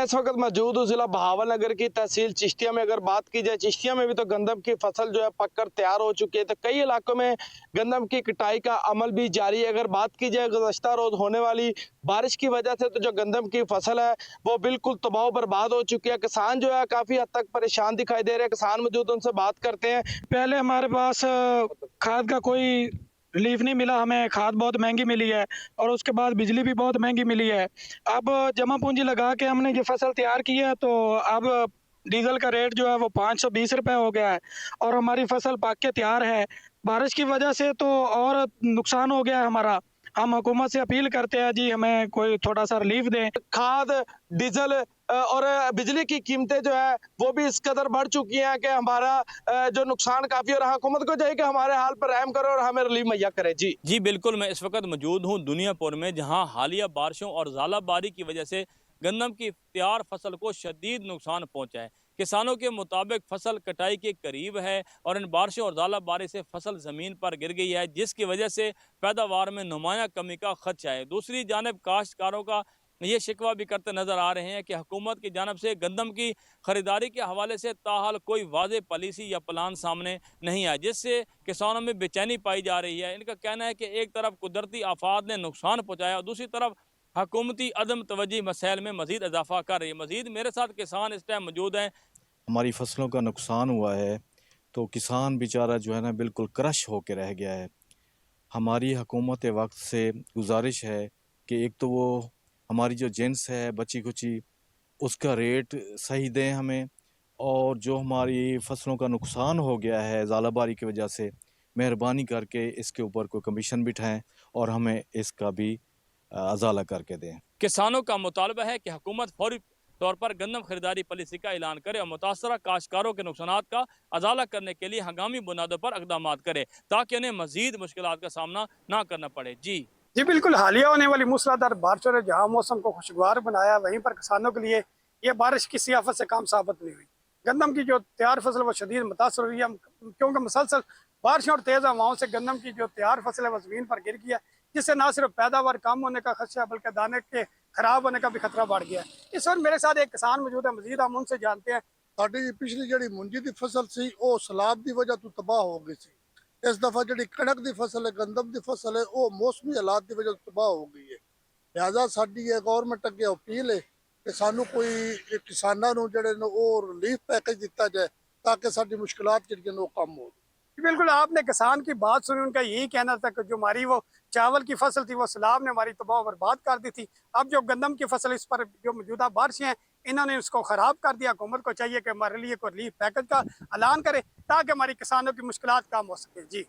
मैं इस वक्त मौजूद हूँ जिला बहावलनगर की तहसील चिश्तिया में। अगर बात की जाए चिश्तिया में भी तो गंदम की फसल जो है पककर तैयार हो चुकी है, तो कई इलाकों में गंदम की कटाई का अमल भी जारी है। अगर बात की जाए गुज़श्ता रोज होने वाली बारिश की वजह से तो जो गंदम की फसल है वो बिल्कुल तबाह बर्बाद हो चुकी है। किसान जो है काफी हद तक परेशान दिखाई दे रहे हैं। किसान मौजूद, उनसे बात करते हैं। पहले हमारे पास खाद का कोई रिलीफ नहीं मिला, हमें खाद बहुत महंगी मिली है और उसके बाद बिजली भी बहुत महंगी मिली है। अब जमा पूंजी लगा के हमने ये फसल तैयार की है, तो अब डीजल का रेट जो है वो 520 रुपये हो गया है और हमारी फसल पक के तैयार है। बारिश की वजह से तो और नुकसान हो गया है हमारा। हम हुकूमत से अपील करते हैं जी, हमें कोई थोड़ा सा रिलीफ दें। खाद, डीजल और बिजली की कीमतें जो है वो भी इस कदर बढ़ चुकी हैं कि हमारा जो नुकसान काफी हो रहा है। हुकूमत को चाहिए कि हमारे हाल पर रहम करे और हमें रिलीफ मुहैया करे। जी जी बिल्कुल, मैं इस वक्त मौजूद हूँ दुनियापुर में, जहाँ हालिया बारिशों और ज़ालाबारी की वजह से गंदम की तैयार फसल को शदीद नुकसान पहुँचा है। किसानों के मुताबिक फसल कटाई के करीब है और इन बारिशों और ज़ालाबारी से फसल ज़मीन पर गिर गई है, जिसकी वजह से पैदावार में नुमाया कमी का खदशा है। दूसरी जानब काश्तकारों का ये शिकवा भी करते नज़र आ रहे हैं कि हुकूमत की जानब से गंदम की ख़रीदारी के हवाले से ताहाल कोई वाज़ेह पॉलिसी या प्लान सामने नहीं आया, जिससे किसानों में बेचैनी पाई जा रही है। इनका कहना है कि एक तरफ कुदरती आफात ने नुकसान पहुँचाया और दूसरी तरफ हुकूमती अदम तवज्जी मसाइल में मज़ीद इजाफा कर रही है। मज़ीद मेरे साथ किसान इस टाइम मौजूद हैं। हमारी फसलों का नुकसान हुआ है तो किसान बेचारा जो है ना बिल्कुल क्रश होकर रह गया है। हमारी हुकूमत वक्त से गुजारिश है कि एक तो वो हमारी जो जिन्स है बची खुची उसका रेट सही दें हमें, और जो हमारी फसलों का नुकसान हो गया है ज़ालाबारी की वजह से, मेहरबानी करके इसके ऊपर कोई कमीशन बिठाएं और हमें इसका भी अजाला करके दें। किसानों का मुतालबा है कि हुकूमत फौरी तौर पर गंदम खरीदारी पॉलिसी का ऐलान करे और मुतासरा काश्तकारों के नुकसानात का अजाला करने के लिए हंगामी बुनियादों पर इकदाम करे, ताकि उन्हें मजीद मुश्किलात का सामना ना करना पड़े। जी बिल्कुल, हालिया होने वाली मूसलाधार बारिशों ने जहाँ मौसम को खुशगवार बनाया, वहीं पर किसानों के लिए ये बारिश की सियाफत से काम साबित नहीं हुई। गंदम की जो तैयार फसल वो शदीद मुतासर हुई है, क्योंकि मुसलसल बारिशों और तेज़ हवाओं से गंदम की जो तैयार फसल है वो ज़मीन पर गिर गया, जिससे ना सिर्फ पैदावार कम होने का खदशा बल्कि दाने के खराब होने का भी खतरा बढ़ गया है। इस वक्त मेरे साथ एक किसान मौजूद है, मजीद हम उनसे जानते हैं। ਸਾਡੀ ਪਿਛਲੀ ਜਿਹੜੀ ਮੁੰਜੀ ਦੀ ਫਸਲ ਸੀ ਉਹ ਸਲਾਬ ਦੀ ਵਜ੍ਹਾ ਤੋਂ ਤਬਾਹ ਹੋ ਗਈ ਸੀ। ਇਸ ਦਫਾ ਜਿਹੜੀ ਕਣਕ ਦੀ ਫਸਲ ਹੈ, ਗੰਦਮ ਦੀ ਫਸਲ ਹੈ, ਉਹ ਮੌਸਮੀ ਹਾਲਾਤ ਦੀ ਵਜ੍ਹਾ ਤੋਂ ਤਬਾਹ ਹੋ ਗਈ ਹੈ। ਲਿਹਾਜ਼ਾ ਸਾਡੀ ਇਹ ਗਵਰਨਮੈਂਟ ਅੱਗੇ ਅਪੀਲ ਹੈ ਕਿ ਸਾਨੂੰ ਕੋਈ ਕਿਸਾਨਾਂ ਨੂੰ ਜਿਹੜੇ ਨੇ ਉਹ ਰਿਲੀਫ पैकेज ਦਿੱਤਾ ਜਾਏ ताकि ਸਾਡੀ ਮੁਸ਼ਕਲਾਤ ਜਿਹੜੀਆਂ ਨੇ ਉਹ कम हो। बिल्कुल, आपने किसान की बात सुनी, उनका यही कहना था कि जो हमारी वो चावल की फसल थी वो सैलाब ने हमारी तबाह बर्बाद कर दी थी। अब जो गंदम की फसल, इस पर जो मौजूदा बारिशें हैं इन्होंने उसको खराब कर दिया। हुकूमत को चाहिए कि हमारे लिए कोई रिलीफ पैकेज का ऐलान करे ताकि हमारी किसानों की मुश्किलात कम हो सके। जी।